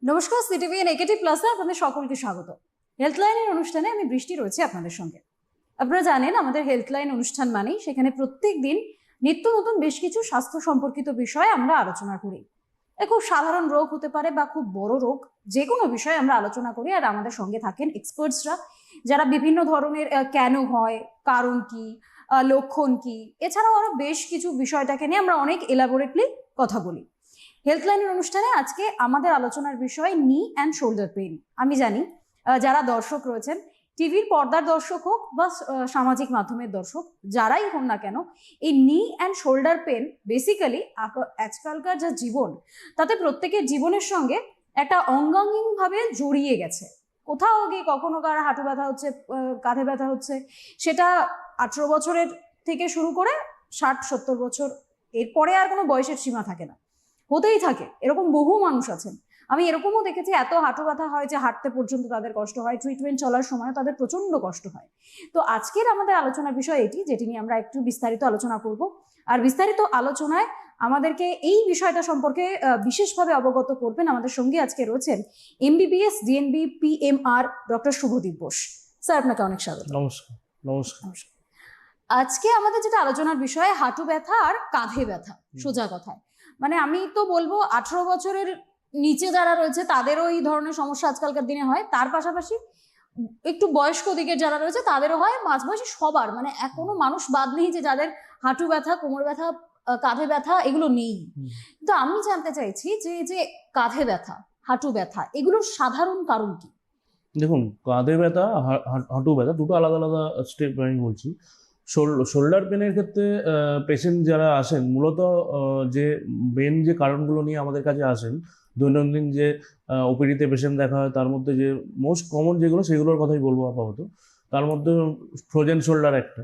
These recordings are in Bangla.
নমস্কার, সিটিভি নেগেটিভ প্লাসে আপনাদের সকলকে স্বাগত। হেলথলাইনের অনুষ্ঠানে আমি বৃষ্টি রয়েছে আপনাদের সঙ্গে। আপনারা জানেন আমাদের হেলথলাইন অনুষ্ঠান মানেই সেখানে প্রত্যেক দিন নিত্য নতুন বেশ কিছু স্বাস্থ্য সম্পর্কিত বিষয়ে আমরা আলোচনা করি। খুব সাধারণ রোগ হতে পারে বা খুব বড় রোগ, যে কোনো বিষয়ে আমরা আলোচনা করি। আর আমাদের সঙ্গে থাকেন এক্সপার্টসরা, যারা বিভিন্ন ধরনের কেন হয়, কারণ কি, লক্ষণ কি, এছাড়াও আরো বেশ কিছু বিষয়টাকে নিয়ে আমরা অনেক এলাবোরেটলি কথা বলি। হেলথলাইনের অনুষ্ঠানে আজকে আমাদের আলোচনার বিষয় নি অ্যান্ড শোল্ডার পেইন। আমি জানি যারা দর্শক রয়েছেন, টিভির পর্দার দর্শক হোক বা সামাজিক মাধ্যমের দর্শক, যারাই হন না কেন, এই নি অ্যান্ড শোল্ডার পেন বেসিক্যালি আজকালকার যা জীবন, তাতে প্রত্যেকের জীবনের সঙ্গে একটা অঙ্গাঙ্গিভাবে জড়িয়ে গেছে। কোথাও গিয়ে কখনো কার হাঁটু ব্যথা হচ্ছে, কাঁধে ব্যথা হচ্ছে, সেটা 18 বছরের থেকে শুরু করে 60-70 বছর, এরপরে আর কোনো বয়সের সীমা থাকে না, হতেই থাকে। এরকম বহু মানুষ আছেন, আমি এরকমও দেখেছি এত হাঁটু ব্যথা হয় যে হাঁটতে পর্যন্ত তাদের কষ্ট হয়, ট্রিটমেন্ট চলার সময় তাদের প্রচন্ড কষ্ট হয়। তো আজকের আমাদের আলোচনার বিষয় এটি, যেটি নিয়ে আমরা একটু বিস্তারিত আলোচনা করব। আর বিস্তারিত আলোচনায় আমাদেরকে এই বিষয়টা সম্পর্কে বিশেষভাবে অবগত করবেন। আমাদের সঙ্গে আজকে রয়েছেন MBBS DNB PMR doctor Subhadip Bose. Sir, আপনাকে অনেক স্বাগত। নমস্কার। নমস্কার। আজকে আমাদের যেটা আলোচনার বিষয় হাঁটু ব্যথা আর কাঁধে ব্যথা। সোজা কথায় মানে আমি তো বলবো 18 বছরের নিচে যারা রয়েছে তাদেরও এই ধরনের সমস্যা আজকালকার দিনে হয়, তার পাশাপাশি একটু বয়স্ক দিকের যারা রয়েছে তাদেরও হয়, মাঝবয়সী সবার, মানে কোনো মানুষ বাদ নেই যে যাদের হাঁটু ব্যথা, কোমর ব্যথা, কাঁধে ব্যথা এগুলো নেই। কিন্তু আমি জানতে চাইছি যে যে কাঁধে ব্যথা, হাঁটু ব্যথা, এগুলোর সাধারণ কারণ কি? দেখুন, কাঁধে ব্যথা, হাঁটু ব্যথা দুটো আলাদা আলাদা স্টেপ আমি বলছি। শোল্ডার পেনের ক্ষেত্রে পেশেন্ট যারা আসেন মূলত যে মেন যে কারণগুলো নিয়ে আমাদের কাছে আসেন, দৈনন্দিন যে ওপিডিতে পেশেন্ট দেখা হয় তার মধ্যে যে মোস্ট কমন যেগুলো সেগুলোর কথাই বলবো আপাতত। তার মধ্যে ফ্রোজেন শোল্ডার একটা,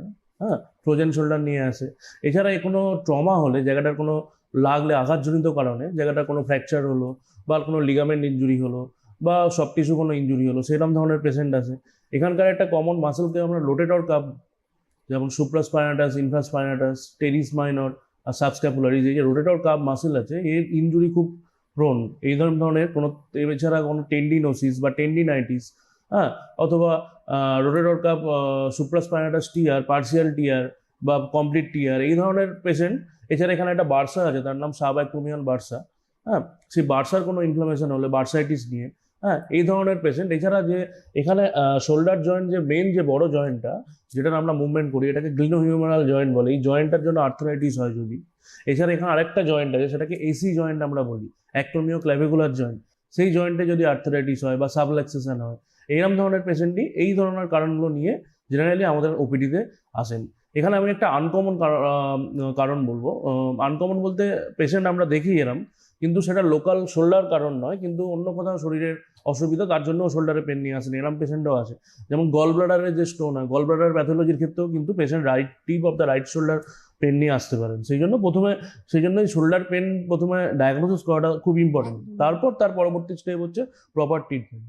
ফ্রোজেন শোল্ডার নিয়ে আসে। এছাড়া কোনো ট্রমা হলে, জায়গাটার কোনো লাগলে আঘাতজনিত কারণে জায়গাটার কোনো ফ্র্যাকচার হলো বা কোনো লিগামেন্ট ইনজুরি হলো বা সব টিস্যু কোনো ইনজুরি হলো, সেরকম ধরনের পেশেন্ট আছে। এখানকার একটা কমন মাসেলকে আমরা রোটেটর কাফ, যেমন সুপ্রাস্পাইনাটাস, ইনফ্রাস্পাইনাটাস, টেরিস মাইনর আর সাবস্ক্যাপুলারিজ, এই যে রোটেটর কাফ মাসেল আছে, এর ইনজুরি খুব প্রোন। এই ধরনের কোনো, এছাড়া কোনো টেন্ডিনোসিস বা টেন্ডিনাইটিস, অথবা রোটেটর কাফ সুপ্রাস্পাইনাটাস টিয়ার, পার্সিয়াল টিয়ার বা কমপ্লিট টিয়ার, এই ধরনের পেশেন্ট। এছাড়া এখানে একটা বার্সা আছে, তার নাম সাবঅ্যাক্রোমিয়াল বার্সা। সেই বার্সার কোনো ইনফ্লামেশন হলে, বার্সাইটিস নিয়ে, এই ধরনের পেশেন্ট। এছাড়া যে এখানে শোল্ডার জয়েন্ট, যে মেন যে বড় জয়েন্টটা যেটার আমরা মুভমেন্ট করি, এটাকে গ্লিনোহিউমেরাল জয়েন্ট বলে। এই জয়েন্টটার জন্য আর্থ্রাইটিস হয় যদি। এছাড়া এখানে আরেকটা জয়েন্ট আছে, সেটাকে এসি জয়েন্ট আমরা বলি, অ্যাক্টোমিও ক্ল্যাভিকুলার জয়েন্ট। সেই জয়েন্টে যদি আর্থ্রাইটিস হয় বা সাবলাক্সেশন হয়, এইরকম ধরনের পেশেন্টই এই ধরনের কারণগুলো নিয়ে জেনারেলি আমাদের ওপিডিতে আসেন। এখানে আমি একটা আনকমন কারণ বলবো। আনকমন বলতে পেশেন্ট আমরা দেখি এরম, কিন্তু সেটা লোকাল শোল্ডার কারণ নয়, কিন্তু অন্য কোথাও শরীরের অসুবিধা, তার জন্য শোল্ডারে পেন নিয়ে আসেন, এরম পেশেন্টও আছে। যেমন গল ব্লাডারের যে স্টোন হয়, গল ব্লাডার প্যাথোলজির ক্ষেত্রেও কিন্তু patient right tip of the right shoulder pain নিয়ে আসতে পারেন। সেই জন্যই শোল্ডার পেন প্রথমে ডায়াগনোসিস করাটা খুব ইম্পর্টেন্ট। তারপর তার পরবর্তী স্টেপ হচ্ছে প্রপার ট্রিটমেন্ট।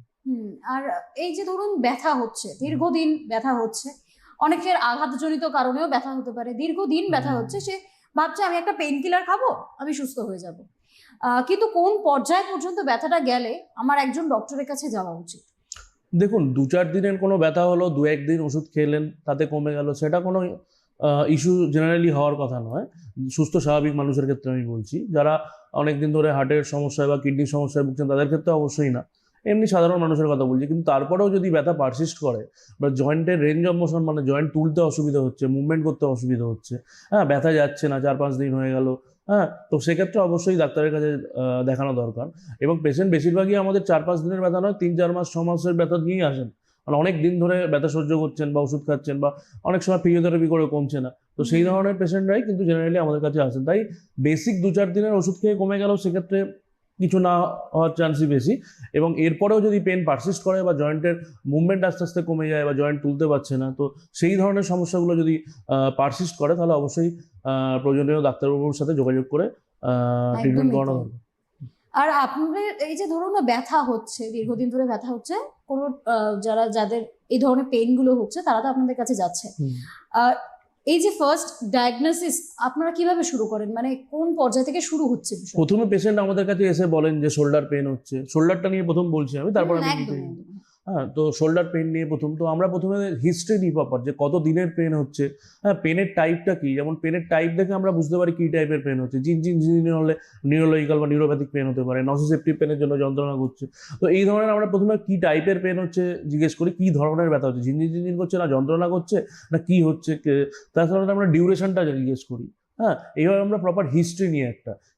আর এই যে ধরুন ব্যথা হচ্ছে, দীর্ঘদিন ব্যথা হচ্ছে, অনেকের আঘাতজনিত কারণেও ব্যথা হতে পারে, দীর্ঘদিন ব্যথা হচ্ছে, সে ভাবছে আমি একটা পেইন কিলার খাবো, আমি সুস্থ হয়ে যাব। কিন্তু কোন পর্যায় পর্যন্ত ব্যথাটা গেলে আমার একজন ডক্টরের কাছে যাওয়া উচিত? দেখুন, 2-4 দিনের কোনো ব্যথা হলো, 2-1 দিন ওষুধ খেলেন, তাতে কমে গেল, সেটা কোনো ইস্যু জেনারেলি হওয়ার কথা নয়। সুস্থ স্বাভাবিক মানুষের ক্ষেত্রে আমি বলছি, যারা অনেক দিন ধরে হার্টের সমস্যায় বা কিডনির সমস্যায় ভুগছেন তাদের ক্ষেত্রে অবশ্যই না, এমনি সাধারণ মানুষের কথা বলছি। কিন্তু তারপরেও যদি ব্যথা পারসিস্ট করে বা জয়েন্টের রেঞ্জ অফ মোশন, মানে জয়েন্ট তুলতে অসুবিধা হচ্ছে, মুভমেন্ট করতে অসুবিধা হচ্ছে, ব্যথা যাচ্ছে না, 4-5 দিন হয়ে গেল, তো সেক্ষেত্রে অবশ্যই ডাক্তারের কাছে দেখানো দরকার। এবং পেশেন্ট বেশিরভাগই আমাদের 4-5 দিনের ব্যথা নয়, 3-4 মাস 6 মাসের ব্যথা নিয়েই আসেন। মানে অনেক দিন ধরে ব্যথা সহ্য করছেন বা ওষুধ খাচ্ছেন, বা অনেক সময় ফিজিওথেরাপি করে কমছে না, তো সেই ধরনের পেশেন্টরাই কিন্তু জেনারেলি আমাদের কাছে আসেন। তাই বেসিক 2-4 দিনের ওষুধ খেয়ে কমে গেল, সেক্ষেত্রে কিছু না হওয়ার চান্সই বেশি। এবং এরপরেও যদি পেন পারসিস্ট করে বা জয়েন্টের মুভমেন্ট আস্তে আস্তে কমে যায় বা জয়েন্ট তুলতে পারছে না, তো সেই ধরনের সমস্যাগুলো যদি পারসিস্ট করে, তাহলে অবশ্যই প্রয়োজনীয় ডাক্তারবাবুর সাথে যোগাযোগ করে ট্রিটমেন্ট করানো দরকার। আর আপনাদের এই যে ধরুন ব্যথা হচ্ছে, দীর্ঘদিন ধরে ব্যথা হচ্ছে, কোনো যাদের এই ধরনের পেন গুলো হচ্ছে তারা তো আপনাদের কাছে যাচ্ছে, এই যে ফার্স্ট ডায়াগনোসিস আপনারা কিভাবে শুরু করেন, মানে কোন পর্যায় থেকে শুরু হচ্ছে বিষয়? প্রথমে পেশেন্ট আমাদের কাছে এসে বলেন যে শোল্ডার পেন হচ্ছে, শোল্ডারটা নিয়ে প্রথম বলছি আমি, তারপর আমি একদম detail- একদম। হ্যাঁ, তো শোল্ডার পেন নিয়ে তো আমরা প্রথমে হিস্ট্রি নিই প্রপার, যে কত দিনের পেন হচ্ছে, হ্যাঁ, পেনের টাইপটা কি, যেমন পেনের টাইপ দেখে আমরা বুঝতে পারি কি টাইপের পেন হচ্ছে। জিন হলে নিউরোলজিক্যাল বা নিউরোপ্যাথিক পেন হতে পারে, নসিসেপ্টিভ পেনের জন্য যন্ত্রণা করছে। তো এই ধরনের আমরা প্রথমে কি টাইপের পেন হচ্ছে জিজ্ঞেস করি, কি ধরনের ব্যথা হচ্ছে, ঝিনঝিন করছে না যন্ত্রণা করছে না কি হচ্ছে, তাছাড়া আমরা ডিউরেশনটা জিজ্ঞেস করি। হ্যাঁ, এইভাবে আমরা প্রপার হিস্ট্রি নিয়ে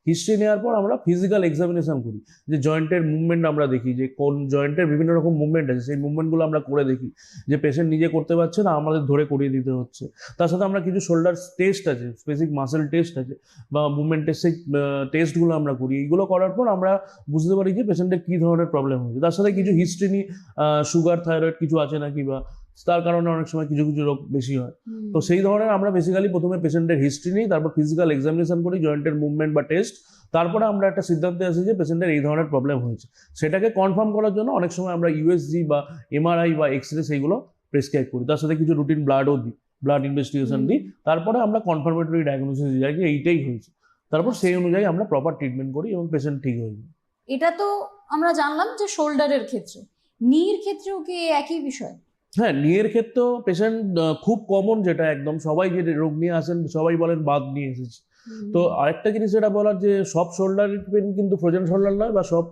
হিস্ট্রি নেওয়ার পর আমরা ফিজিক্যাল এক্সামিনেশন করি, যে জয়েন্টের মুভমেন্ট আমরা দেখি, যে কোন জয়েন্টের বিভিন্ন রকম মুভমেন্ট আছে, সেই মুভমেন্টগুলো আমরা করে দেখি, যে পেশেন্ট নিজে করতে পারছে না আমাদের ধরে করিয়ে দিতে হচ্ছে। তার সাথে আমরা কিছু শোল্ডার টেস্ট আছে, স্পেসিফিক মাসেল টেস্ট আছে বা মুভমেন্টের সেই টেস্টগুলো আমরা করি। এইগুলো করার পর আমরা বুঝতে পারি যে পেশেন্টের কী ধরনের প্রবলেম হয়েছে। তার সাথে কিছু হিস্ট্রি নিই, সুগার থাইরয়েড কিছু আছে নাকি, বা তার কারণে অনেক সময় কিছু কিছু রোগ বেশি হয়। তো সেই ধরনের আমরা বেসিক্যালি প্রথমে পেশেন্টের হিস্ট্রি নিই, তারপর ফিজিক্যাল এক্সামিনেশন করি, জয়েন্টের মুভমেন্ট বা টেস্ট, তারপরে আমরা একটা সিদ্ধান্তে আসি যে পেশেন্টের এই ধরনের প্রবলেম হয়েছে। সেটাকে কনফার্ম করার জন্য অনেক সময় আমরা ইউএসজি বা এমআরআই বা এক্সরে সেইগুলো প্রেসক্রাইব করি, তার সাথে কিছু রুটিন ব্লাডও দিই, ব্লাড ইনভেস্টিগেশন দিই। তারপরে আমরা কনফার্মেটরি ডায়াগনোসিস যাই যে এইটাই হয়েছে, তারপর সেই অনুযায়ী আমরা প্রপার ট্রিটমেন্ট করি এবং পেশেন্ট ঠিক হয়ে যায়। এটা তো আমরা জানলাম যে শোল্ডারের ক্ষেত্রে, নির ক্ষেত্রেও কি একই বিষয়? হ্যাঁ, নিয়ের ক্ষেত্রেও পেশেন্ট খুব কমন, যেটা একদম সবাই যে রোগ নিয়ে আসেন সবাই বলেন বাদ নিয়ে এসেছি। তো আরেকটা জিনিস যেটা বলার, যে সব শোল্ডার পেন কিন্তু ফ্রোজেন শোল্ডার নয়, বা সব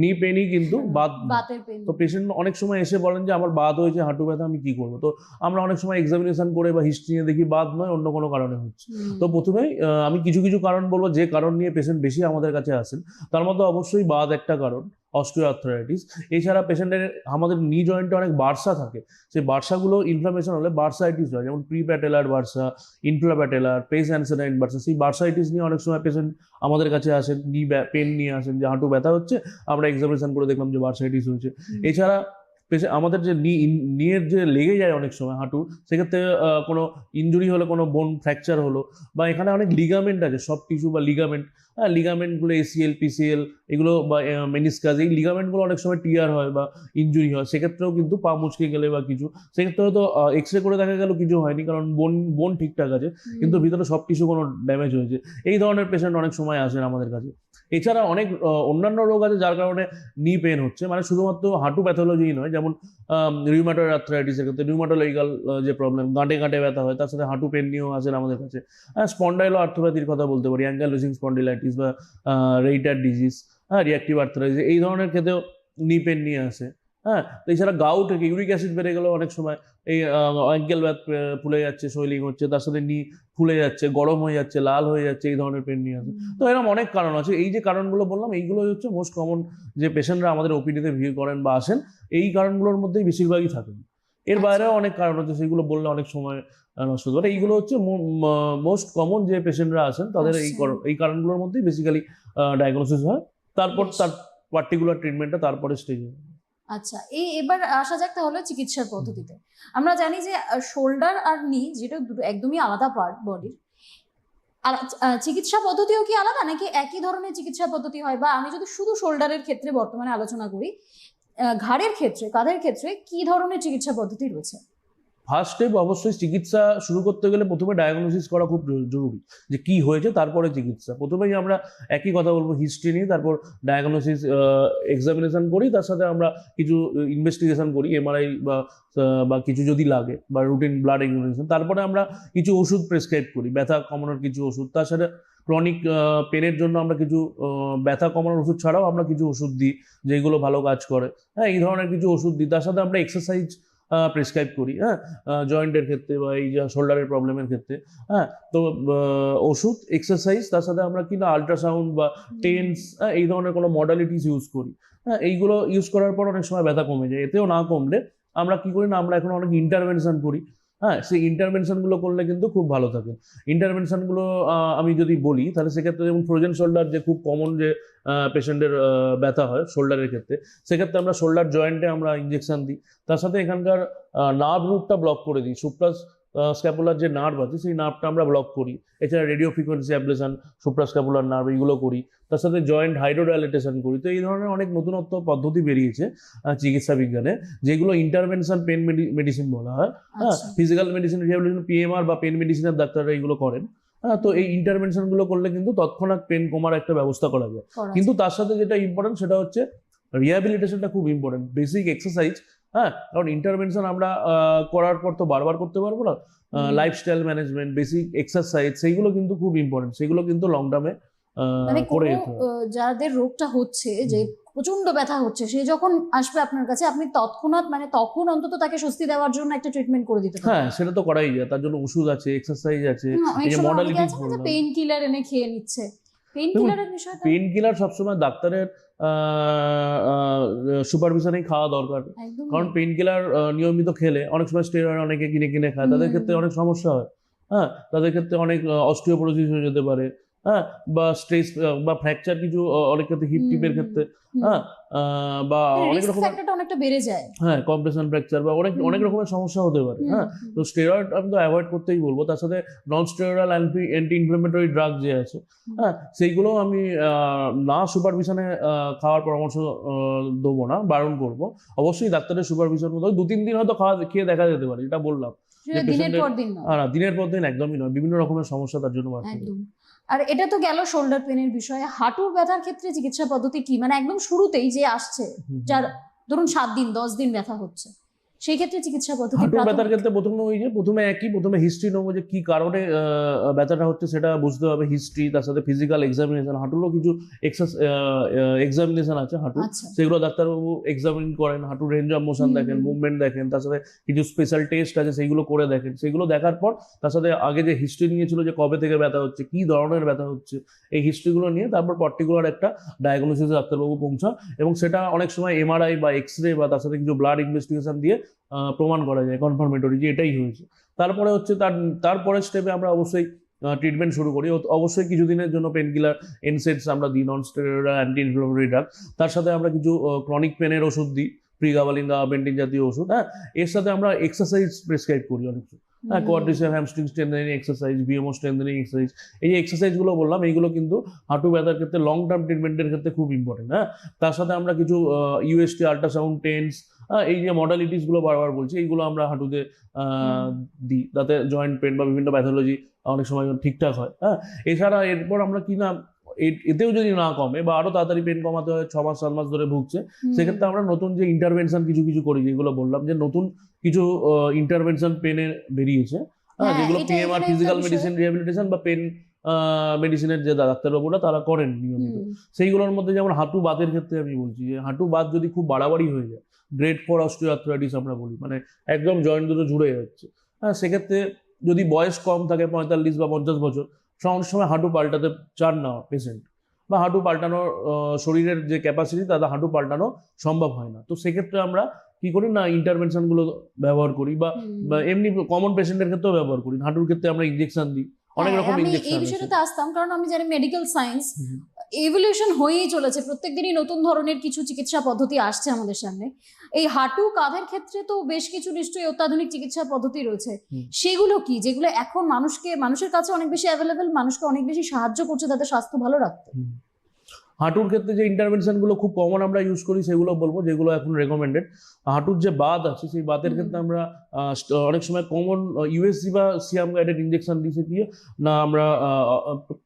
নি পেনই কিন্তু বাদ নয়। বাতের পেন। তো পেশেন্ট অনেক সময় এসে বলেন যে আমার বাদ হয়েছে, হাঁটু ব্যথা, আমি কি করবো? তো আমরা অনেক সময় এক্সামিনেশন করে বা হিস্ট্রি নিয়ে দেখি বাদ নয়, অন্য কোনো কারণে হচ্ছে। তো প্রথমেই আমি কিছু কিছু কারণ বলবো, যে কারণ নিয়ে পেশেন্ট বেশি আমাদের কাছে আসেন। তার মধ্যে অবশ্যই বাদ একটা কারণ, অস্টিওআর্থ্রাইটিস। এছাড়া পেশেন্টের আমাদের নি জয়েন্টে অনেক বার্সা থাকে, সেই বার্সাগুলো ইনফ্লামেশন হলে বার্সাইটিস হয়, যেমন প্রিপ্যাটেলার বার্সা, ইনফ্লাপ্যাটেলার, পেস অ্যানসেনাইন বার্সা। সেই বার্সাইটিস নিয়ে অনেক সময় পেশেন্ট আমাদের কাছে আসেন, নি পেন নিয়ে আসেন, যে হাঁটু ব্যথা হচ্ছে, আমরা এক্সামিনেশন করে দেখলাম যে বার্সাইটিস হয়েছে। এছাড়া আমাদের যে নিয়ের যে লেগে যায় অনেক সময় হাঁটু, সেক্ষেত্রে কোনো ইনজুরি হলে, কোনো বোন ফ্র্যাকচার হলো, বা এখানে অনেক লিগামেন্ট আছে, সব টিস্যু বা লিগামেন্ট, হ্যাঁ, লিগামেন্টগুলো এসিএল, পিসিএল এগুলো, বা মেনিসকাস, এই লিগামেন্টগুলো অনেক সময় টিয়ার হয় বা ইনজুরি হয়। সেক্ষেত্রেও কিন্তু পা মুচকে গেলে বা কিছু, সেক্ষেত্রে হয়তো এক্সরে করে দেখা গেল কিছু হয়নি, কারণ বোন ঠিকঠাক আছে, কিন্তু ভিতরে সব টিস্যু কোনো ড্যামেজ হয়েছে। এই ধরনের পেশেন্ট অনেক সময় আসেন আমাদের কাছে। এছাড়া অনেক অন্যান্য রোগ আছে যার কারণে নি পেন হচ্ছে, মানে শুধুমাত্র হাঁটু প্যাথোলজি নয়, যেমন রিউমাটয়েড আর্থ্রাইটিসের ক্ষেত্রে রিউমাটোলজিক্যাল যে প্রবলেম, গাঁটে গাঁটে ব্যথা হয়, তার সাথে হাঁটু পেন নিয়েও আসেন আমাদের কাছে। হ্যাঁ, স্পন্ডাইলো আর্থোপ্যাথির কথা বলতে পারি, অ্যাঙ্গালোজিং স্পন্ডিলাইটিস বা রেইটার ডিজিজ, হ্যাঁ, রিঅ্যাক্টিভ আর্থ্রাইটিস, এই ধরনের ক্ষেত্রেও নি পেন নিয়ে আসে। হ্যাঁ, তো এছাড়া গাউট, ইউরিক অ্যাসিড বেড়ে গেলেও অনেক সময় এই অ্যাঙ্কেল ফুলে যাচ্ছে, সোয়েলিং হচ্ছে, তার সাথে নি ফুলে যাচ্ছে, গরম হয়ে যাচ্ছে, লাল হয়ে যাচ্ছে, এই ধরনের পেন নিয়ে আসে। তো এরকম অনেক কারণ আছে। এই যে কারণগুলো বললাম, এইগুলো হচ্ছে মোস্ট কমন, যে পেশেন্টরা আমাদের ওপিডিতে ভিড় করেন বা আসেন, এই কারণগুলোর মধ্যেই বেশিরভাগই থাকেন। এর বাইরেও অনেক কারণ হচ্ছে, সেগুলো বললে অনেক সময় নষ্ট হতে পারে। এইগুলো হচ্ছে মোস্ট কমন যে পেশেন্টরা আসেন, তাদের এই কারণগুলোর মধ্যেই বেসিক্যালি ডায়াগনোসিস হয়, তারপর তার পার্টিকুলার ট্রিটমেন্টটা তারপরে স্টেজে। আচ্ছা, এবার আসা যাক তাহলে চিকিৎসার পদ্ধতিতে। আমরা জানি যে শোল্ডার আর নি, যেটা দুটো একদমই আলাদা পার্ট বডির, আর চিকিৎসা পদ্ধতিও কি আলাদা, নাকি একই ধরনের চিকিৎসা পদ্ধতি হয়? বা আমি যদি শুধু শোল্ডারের ক্ষেত্রে বর্তমানে আলোচনা করি, ঘাড়ের ক্ষেত্রে, কাঁধের ক্ষেত্রে কি ধরনের চিকিৎসা পদ্ধতি রয়েছে? ফার্স্ট স্টেপ অবশ্যই চিকিৎসা শুরু করতে গেলে প্রথমে ডায়াগনোসিস করা খুব জরুরি, যে কি হয়েছে, তারপরে চিকিৎসা। প্রথমেই আমরা একই কথা বলবো, হিস্ট্রি নিই, তারপর ডায়াগনোসিস এক্সামিনেশন করি, তার সাথে আমরা কিছু ইনভেস্টিগেশন করি, এমআরআই বা কিছু যদি লাগে, বা রুটিন ব্লাড এক্সামিনেশন। তারপরে আমরা কিছু ওষুধ প্রেসক্রাইব করি, ব্যথা কমানোর কিছু ওষুধ। তার সাথে ক্রনিক পেনের জন্য আমরা কিছু ব্যথা কমানোর ওষুধ ছাড়াও আমরা কিছু ওষুধ দিই, যেগুলো ভালো কাজ করে। হ্যাঁ, এই ধরনের কিছু ওষুধ দিই। তার সাথে আমরা এক্সারসাইজ প্রেসক্রাইব করি, হ্যাঁ, জয়েন্টের ক্ষেত্রে বা এই যে শোল্ডারের প্রবলেমের ক্ষেত্রে। হ্যাঁ, তো ওষুধ, এক্সারসাইজ, তার সাথে আমরা কিনা আল্ট্রাসাউন্ড বা টেন্স, এই ধরনের কোনো মডালিটিস ইউজ করি। হ্যাঁ, এইগুলো ইউজ করার পর অনেক সময় ব্যথা কমে যায়। এতেও না কমলে আমরা কি করি না, আমরা এখন অনেক ইন্টারভেনশন করি। হ্যাঁ, সেই ইন্টারভেনশনগুলো করলে কিন্তু খুব ভালো থাকে। ইন্টারভেনশনগুলো আমি যদি বলি, তাহলে সেক্ষেত্রে যেমন ফ্রোজেন শোল্ডার, যে খুব কমন যে পেশেন্টের ব্যথা হয় শোল্ডারের ক্ষেত্রে, সেক্ষেত্রে আমরা শোল্ডার জয়েন্টে আমরা ইঞ্জেকশন দিই। তার সাথে এখানকার নার্ভ রুটটা ব্লক করে দিই, সুপ্রাস স্ক্যাপুলার যে নার্ভ আছে সেই নার্ভটা আমরা ব্লক করি। এছাড়া রেডিও ফ্রিকোয়েন্সি অ্যাবলেশন, সুপ্রাস্ক্যাপুলার নার্ভ এইগুলো করি। তার সাথে জয়েন্ট হাইড্রোডাইলেটেশন করি। তো এই ধরনের অনেক নতুনত্ব পদ্ধতি বেরিয়েছে চিকিৎসা বিজ্ঞানে, যেগুলো ইন্টারভেনশন পেন মেডিসিন বলা হয়। হ্যাঁ, আচ্ছা। ফিজিক্যাল মেডিসিন রিহ্যাবিলিটেশন পিএমআর বা পেন মেডিসিনের ডাক্তাররা এইগুলো করেন। হ্যাঁ, তো এই ইন্টারভেনশন গুলো করলে কিন্তু তৎক্ষণাৎ পেন কমার একটা ব্যবস্থা করা যায়। কিন্তু তার সাথে যেটা ইম্পর্টেন্ট সেটা হচ্ছে রিহ্যাবিলিটেশনটা খুব ইম্পর্টেন্ট, বেসিক এক্সারসাইজ। হ্যাঁ, কারণ ইন্টারভেনশন আমরা করার পর তো বারবার করতে পারবো না। লাইফস্টাইল ম্যানেজমেন্ট, বেসিক এক্সারসাইজ সেইগুলো কিন্তু খুব ইম্পর্টেন্ট, সেগুলো কিন্তু লং টার্মে মানে করে কোনো যেতে হবে। যাদের রোগটা হচ্ছে, যে প্রচন্ড ব্যথা হচ্ছে, সে যখন আসবে আপনার কাছে, আপনি তৎক্ষণাৎ মানে তখন অন্তত তাকে স্বস্তি দেওয়ার জন্য একটা ট্রিটমেন্ট করে দিতে পারেন। হ্যাঁ, সেটা তো করাই যায়, তার জন্য ওষুধ আছে, এক্সারসাইজ আছে, অনেক এই যে সময় অনেকে মডালিটিস আছে না যে বললাম। পেইন কিলার এনে খেয়ে নিচ্ছে, পেইন কিলারের বিষয়টা পেইন কিলার সবসময় ডাক্তারের সুপারভিশনেই খাওয়া দরকার। একদম কারণ পেইন কিলার নিয়মিত খেলে, অনেক সময় স্টেরয়েড অনেকে কিনে কিনে খায়, তাদের ক্ষেত্রে অনেক সমস্যা হয়। হ্যাঁ, তাদের ক্ষেত্রে অনেক অস্টিওপোরোসিস হয়ে যেতে পারে। হ্যাঁ, বা স্ট্রেস বা ফ্র্যাকচার কিছু অনেক ক্ষেত্রে হিপ টিপের ক্ষেত্রে। হ্যাঁ, বা অনেক রিস্ক রকমের, ফ্যাক্টরটা অনেকটা বেড়ে যায়। হ্যাঁ, কম্প্রেশন ফ্র্যাকচার বা অনেক অনেক রকমের সমস্যা হতে পারে। হ্যাঁ, তো স্টেরয়েড আমি তো অ্যাভয়েড করতেই বলবো। তার সাথে non steroidal anti inflammatory drug যে আছে, হ্যাঁ, সেইগুলো আমি না সুপারভিশনে খাওয়ার পরামর্শ দেবো না, বারণ করবো। অবশ্যই ডাক্তারের সুপারভিশন মতো 2-3 দিন হয়তো খেয়ে দেখা যেতে পারে, যেটা বললাম যে দিনের পেশেন্টের। পর দিন নয়। দিনের পর দিন একদমই নয়, বিভিন্ন রকমের সমস্যা তার জন্য বাড়তে পারে। একদম। আর এটা তো গেল শোল্ডার পেনের বিষয়ে। হাঁটুর ব্যথার ক্ষেত্রে চিকিৎসা পদ্ধতি কি? মানে একদম শুরুতেই যে আসছে, যার ধরুন 7 দিন 10 দিন ব্যথা হচ্ছে, সেই ক্ষেত্রে চিকিৎসা পদ্ধতি হাঁটুর ব্যথার প্রাথমিক? ক্ষেত্রে প্রথমে হিস্ট্রি নেবো, যে কি কারণে ব্যথাটা হচ্ছে সেটা বুঝতে হবে, হিস্ট্রি, তার সাথে ফিজিক্যাল এক্সামিনেশন। হাঁটুরও কিছু এক্সামিনেশন আছে হাঁটু, আচ্ছা। সেগুলো ডাক্তারবাবু এক্সামিন করেন, হাঁটুর রেঞ্জ অফ মোশন দেখেন, মুভমেন্ট দেখেন, তার সাথে কিছু স্পেশাল টেস্ট আছে সেগুলো করে দেখেন। সেগুলো দেখার পর তার সাথে আগে যে হিস্ট্রি নিয়েছিল, যে কবে থেকে ব্যথা হচ্ছে, কি ধরনের ব্যথা হচ্ছে, এই হিস্ট্রিগুলো নিয়ে তারপর পার্টিকুলার একটা ডায়াগনোসিসে ডাক্তারবাবু পৌঁছান। এবং সেটা অনেক সময় এমআরআই বা এক্সরে বা তার সাথে কিছু ব্লাড ইনভেস্টিগেশন দিয়ে প্রমাণ করা যায় কনফার্মেটরি যে এটাই হয়েছে। তারপরে হচ্ছে তারপরের স্টেপে আমরা অবশ্যই ট্রিটমেন্ট শুরু করি। অবশ্যই কিছুদিনের জন্য পেন কিলার এনসেডস আমরা দিই, non steroidal anti inflammatory drug. তার সাথে আমরা কিছু ক্রনিক পেনের ওষুধ দিই, প্রিগাবালিন, গাবাপেন্টিন জাতীয় ওষুধ। হ্যাঁ, এর সাথে আমরা এক্সারসাইজ প্রেসক্রাইব করি অনেক। হ্যাঁ, quadricep, hamstring strengthening exercise, VMO strengthening exercise, এই যে এক্সারসাইজগুলো বললাম, এইগুলো কিন্তু হাঁটু ব্যথার ক্ষেত্রে লং টার্ম ট্রিটমেন্টের ক্ষেত্রে খুব ইম্পর্টেন্ট। হ্যাঁ, তার সাথে আমরা কিছু ইউএসটি, আল্ট্রাসাউন্ড, টেন্স, এই যে মডালিটিস গুলো বারবার বলছি, এইগুলো আমরা হাঁটুতে দিই, যাতে জয়েন্ট পেন বা বিভিন্ন প্যাথোলজি অনেক সময় ঠিকঠাক হয়। হ্যাঁ, এছাড়া এরপর আমরা কি না, এতেও যদি না কমে বা আরো তাড়াতাড়ি পেন কমাতে হয়, 6 মাস 7 মাস ধরে ভুগছে, সেক্ষেত্রে আমরা নতুন যে ইন্টারভেনশন কিছু করি, যেগুলো বললাম, যে নতুন কিছু ইন্টারভেনশন পেনে বেরিয়েছে, যেগুলো এটা পিএমআর, এখানে ফিজিক্যাল একটা মেডিসিন বিষয়। রিহ্যাবিলিটেশন বা পেন মেডিসিনের যে ডাক্তারবাবুরা তারা করেন নিয়মিত। সেইগুলোর মধ্যে যেমন হাঁটু বাতের ক্ষেত্রে আমি বলছি, যে হাঁটু বাত যদি খুব বাড়াবাড়ি হয়ে যায়, গ্রেড 4 অস্টিওআর্থ্রাইটিস আমরা বলি, মানে একদম জয়েন্ট দুটো জুড়ে যাচ্ছে, হ্যাঁ, সেক্ষেত্রে যদি বয়স কম থাকে, 45 বা 50 বছর, অনেক সময় হাঁটু পাল্টাতে চান না পেশেন্ট, বা হাঁটু পাল্টানোর শরীরের যে ক্যাপাসিটি, তাদের হাঁটু পাল্টানো সম্ভব হয় না। তো সেক্ষেত্রে আমরা কি করি না, ইন্টারভেনশন গুলো ব্যবহার করি, বা এমনি কমন পেশেন্টের ক্ষেত্রেও ব্যবহার করি। হাঁটুর ক্ষেত্রে আমরা ইনজেকশন দিই, অনেক রকম আমি এই ইনজেকশন আছে। বিষয়টাতে আসতাম, কারণ আমি জানি মেডিকেল সায়েন্স এভলিউশন হয়েই চলেছে, প্রত্যেকদিনই নতুন ধরনের কিছু চিকিৎসা পদ্ধতি আসছে আমাদের সামনে। এই হাঁটু কাঁধের ক্ষেত্রে তো বেশ কিছু নিশ্চয়ই অত্যাধুনিক চিকিৎসা পদ্ধতি রয়েছে। সেগুলো কি, যেগুলো এখন মানুষের কাছে অনেক বেশি অ্যাভেলেবেল, মানুষকে অনেক বেশি সাহায্য করছে তাদের স্বাস্থ্য ভালো রাখতে? হাঁটুর ক্ষেত্রে যে ইন্টারভেনশন গুলো খুব কমন আমরা ইউজ করি, সেগুলো বলবো, যেগুলো এখন রেকমেন্ডেড। হাঁটুর যে বাত আছে, সেই বাতের ক্ষেত্রে আমরা অনেক সময় কমন ইউএসজি বা সিয়াম গাইডেড ইনজেকশন দিই, দিয়ে না আমরা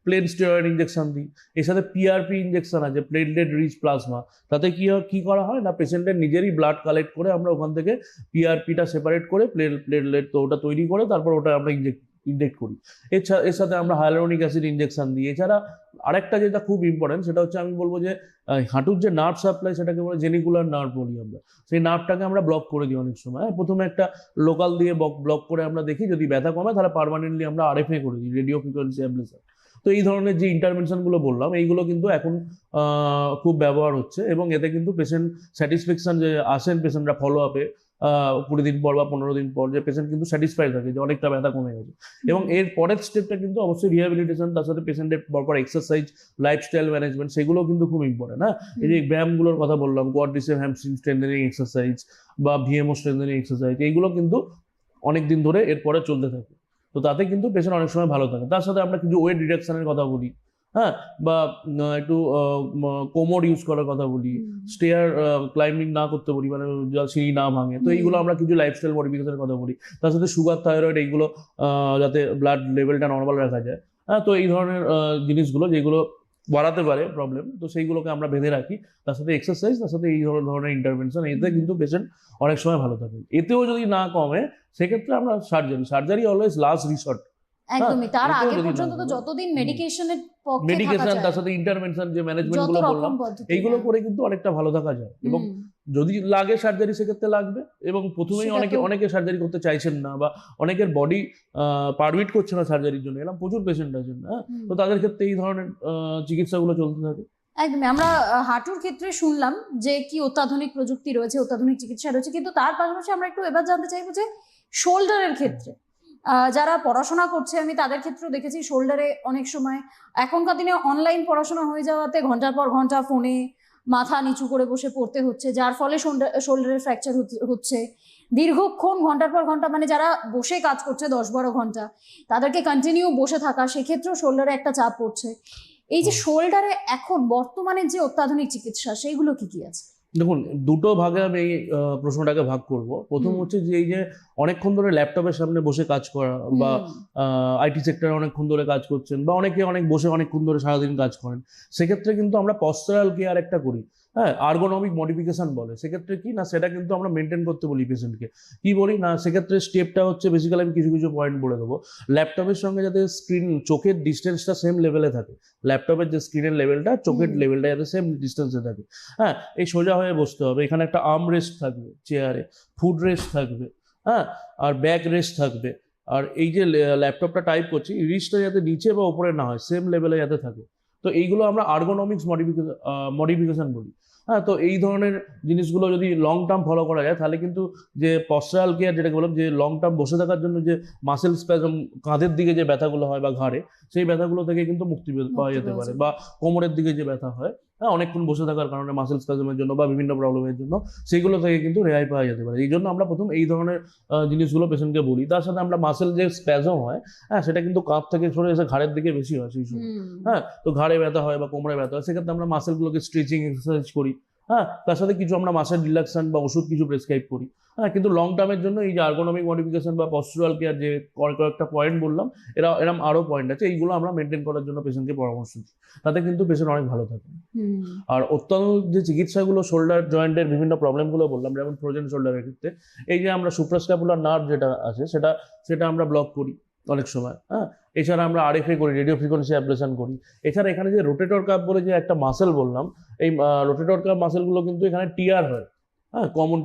প্লেন স্টেরয়েড ইনজেকশন দিই। এর সাথে পিআরপি ইনজেকশন আছে, প্লেটলেট রিচ প্লাজমা। তাতে কি করা হয় না, পেশেন্টের নিজেরই ব্লাড কালেক্ট করে আমরা ওখান থেকে পিআরপিটা সেপারেট করে প্লেটলেট তো ওটা তৈরি করে তারপর ওটা আমরা ইনজেক্ট করি। এর সাথে আমরা হাইয়ালুরোনিক অ্যাসিড ইনজেকশন দিই। এছাড়া আরেকটা যেটা খুব ইম্পর্টেন্ট, সেটা হচ্ছে আমি বলবো যে হাঁটুর যে নার্ভ সাপ্লাই, সেটাকে বলে জেনিকুলার নার্ভ বলি আমরা। সেই নার্ভটাকে আমরা ব্লক করে দিই অনেক সময়। প্রথমে একটা লোকাল দিয়ে ব্লক করে আমরা দেখি, যদি ব্যথা কমে তাহলে পার্মানেন্টলি আমরা আরএফএ করে দিই, রেডিও ফ্রিকোয়েন্সি অ্যাবলেশন। তো এই ধরনের যে ইন্টারভেনশন গুলো বললাম, এইগুলো কিন্তু এখন খুব ব্যবহার হচ্ছে, এবং এতে কিন্তু পেশেন্ট স্যাটিসফ্যাকশন, যে আসেন পেশেন্টরা ফলো আপে 20 দিন পর বা 15 দিন পর, যে পেশেন্ট কিন্তু স্যাটিসফাই থাকে যে অনেকটা ব্যথা কমে গেছে। এবং এর পরের স্টেপটা কিন্তু অবশ্যই রিহ্যাবিলিটেশন, তার সাথে পেশেন্টের পরপর এক্সারসাইজ, লাইফস্টাইল ম্যানেজমেন্ট, সেগুলো কিন্তু খুব ইম্পর্টেন্ট। হ্যাঁ, এই যে ব্যায়ামগুলোর কথা বললাম, কোয়াড্রিসেপ, হ্যামস্ট্রিং স্ট্রেন্থেনিং এক্সারসাইজ বা ভিএমও স্ট্রেন্থেনিং এক্সারসাইজ, এইগুলো কিন্তু অনেক দিন ধরে এরপরে চলতে থাকে। তো তাতে কিন্তু পেশেন্ট অনেক সময় ভালো থাকে। তার সাথে আমরা কিছু ওয়েট রিডাকশনের কথা বলি, হ্যাঁ, বা একটু কোমর ইউজ করার কথা বলি, স্টেয়ার ক্লাইম্বিং না করতে বলি, মানে সিঁড়ি না ভাঙে। তো এইগুলো আমরা কিছু লাইফস্টাইল মডিফিকেশনের কথা বলি। তার সাথে সুগার, থাইরয়েড এইগুলো যাতে ব্লাড লেভেলটা নর্মাল রাখা যায়, হ্যাঁ, তো এই ধরনের জিনিসগুলো যেগুলো বাড়াতে পারে প্রবলেম, তো সেইগুলোকে আমরা বেঁধে রাখি। তার সাথে এক্সারসাইজ, তার সাথে এই ধরনের ইন্টারভেনশন, এতে কিন্তু পেশেন্ট অনেক সময় ভালো থাকে। এতেও যদি না কমে সেক্ষেত্রে আমরা সার্জারি অলওয়েজ লাস্ট রিসর্ট। একদমই, তার এতেও আগে যদি না পর্যন্ত তো কমে, যতদিন মেডিকেশনের পক্ষে থাকা মেডিকেশন, যায়, তার সাথে ইন্টারভেনশন যে ম্যানেজমেন্ট যত গুলো রকম বললাম, পদ্ধতি, এইগুলো হ্যাঁ। করে কিন্তু অনেকটা ভালো থাকা যায়। এবং যদি লাগে সার্জারি সেক্ষেত্রে লাগবে, এবং প্রথমেই সেটা তো- অনেকে সার্জারি করতে চাইছেন না, বা অনেকের বডি পারমিট করছে না সার্জারির জন্য, এরকম প্রচুর পেশেন্ট আছেন, হ্যাঁ, তো তাদের ক্ষেত্রে এই ধরনের চিকিৎসাগুলো চলতে থাকে। একদমই। আমরা হাঁটুর ক্ষেত্রে শুনলাম যে কি অত্যাধুনিক প্রযুক্তি রয়েছে, অত্যাধুনিক চিকিৎসা রয়েছে, কিন্তু তার পাশাপাশি আমরা একটু এবার জানতে চাইবো যে শোল্ডারের ক্ষেত্রে যারা পড়াশোনা করছে, আমি তাদের ক্ষেত্রেও দেখেছি শোল্ডারে অনেক সময় এখনকার দিনে অনলাইন পড়াশোনা হয়ে যাওয়াতে ঘন্টার পর ঘন্টা ফোনে মাথা নিচু করে বসে পড়তে হচ্ছে, যার ফলে শোল্ডারের ফ্র্যাকচার হচ্ছে। দীর্ঘক্ষণ ঘন্টার পর ঘন্টা, মানে যারা বসে কাজ করছে 10-12 ঘন্টা, তাদেরকে কন্টিনিউ বসে থাকা, সেক্ষেত্রেও শোল্ডারে একটা চাপ পড়ছে। এই যে শোল্ডারে এখন বর্তমানে যে অত্যাধুনিক চিকিৎসা, সেইগুলো কি কি আছে? দেখুন, দুটো ভাগে আমি এই প্রশ্নটাকে ভাগ করব। প্রথম হচ্ছে যে এই যে অনেকক্ষণ ধরে ল্যাপটপের সামনে বসে কাজ করা, বা আইটি সেক্টরে অনেকক্ষণ ধরে কাজ করছেন, বা অনেকে বসে অনেকক্ষণ ধরে সারাদিন কাজ করেন, সেক্ষেত্রে কিন্তু আমরা পশ্চারাল কেয়ার একটা করি, হ্যাঁ, আর্গোনমিক মডিফিকেশন বলে। সেক্ষেত্রে কি না, সেটা কিন্তু আমরা মেনটেন করতে বলি পেশেন্টকে। কি বলি না, সেক্ষেত্রে স্টেপটা হচ্ছে বেসিক্যালি আমি কিছু পয়েন্ট বলে দেবো। ল্যাপটপের সঙ্গে যাতে চোখের ডিস্টেন্সটা সেম লেভেলে থাকে, ল্যাপটপের যে স্ক্রিনের লেভেলটা, চোখের লেভেলটা যাতে সেম ডিস্টেন্সে থাকে, হ্যাঁ, এই সোজা হয়ে বসতে হবে। এখানে একটা আর্ম রেস্ট থাকবে চেয়ারে, ফুড রেস্ট থাকবে, হ্যাঁ, আর ব্যাক রেস্ট থাকবে। আর এই যে ল্যাপটপটা টাইপ করছি, রিস্টটা যাতে নিচে বা উপরে না হয়, সেম লেভেলে যাতে থাকে। তো এইগুলো আমরা আর্গোনমিক্স মডিফিকেশন বলি, হ্যাঁ। তো এই ধরনের জিনিসগুলো যদি লং টার্ম ফলো করা যায়, তাহলে কিন্তু যে পশ্চারাল কেয়ার যেটাকে বললাম, যে লং টার্ম বসে থাকার জন্য যে মাসেল স্প্যাজম, কাঁধের দিকে যে ব্যথাগুলো হয় বা ঘাড়ে, সেই ব্যথাগুলো থেকে কিন্তু মুক্তি পাওয়া যেতে পারে। বা কোমরের দিকে যে ব্যথা হয়, হ্যাঁ, অনেকক্ষণ বসে থাকার কারণে মাসেল স্প্যাজমের জন্য বা বিভিন্ন প্রবলেমের জন্য, সেইগুলো থেকে কিন্তু রেহাই পাওয়া যেতে পারে। এই জন্য আমরা প্রথম এই ধরনের জিনিসগুলো পেশেন্টকে বলি। তার সাথে আমরা মাসেল যে স্প্যাজম হয়, হ্যাঁ, সেটা কিন্তু কাঁধ থেকে সরে এসে ঘাড়ের দিকে বেশি হয় সেই সময়, হ্যাঁ। তো ঘাড়ে ব্যথা হয় বা কোমরে ব্যথা হয়, সেক্ষেত্রে আমরা মাসেলগুলোকে স্ট্রেচিং এক্সারসাইজ করি, হ্যাঁ, তার সাথে কিছু আমরা মাসেল রিল্যাক্সেশন বা ওষুধ কিছু প্রেসক্রাইব করি, হ্যাঁ। কিন্তু লং টার্মের জন্য এই যে আর্গোনমিক মডিফিকেশন বা পশ্চারাল কেয়ার যে কয়েকটা পয়েন্ট বললাম, এরকম আরো পয়েন্ট আছে, এইগুলো আমরা মেনটেন করার জন্য পেশেন্টকে পরামর্শ দিই। তাতে কিন্তু পেশেন্ট অনেক ভালো থাকে। আর অত্যাধুনিক যে চিকিৎসাগুলো শোল্ডার জয়েন্টের বিভিন্ন প্রবলেমগুলো বললাম, যেমন ফ্রোজেন শোল্ডারের ক্ষেত্রে এই যে আমরা সুপ্রাস্ক্যাপুলার নার্ভ যেটা আছে, সেটা আমরা ব্লক করি অনেক সময়, হ্যাঁ। এছাড়া আমরা আরএফএ করি, রেডিও ফ্রিকোয়েন্সি অ্যাবলেশন করি। এছাড়া এখানে যে রোটেটর কাপ বলে যে একটা মাসেল বললাম, এই রোটেটর কাপ মাসেলগুলো কিন্তু এখানে টিয়ার হয়, হ্যাঁ, কমন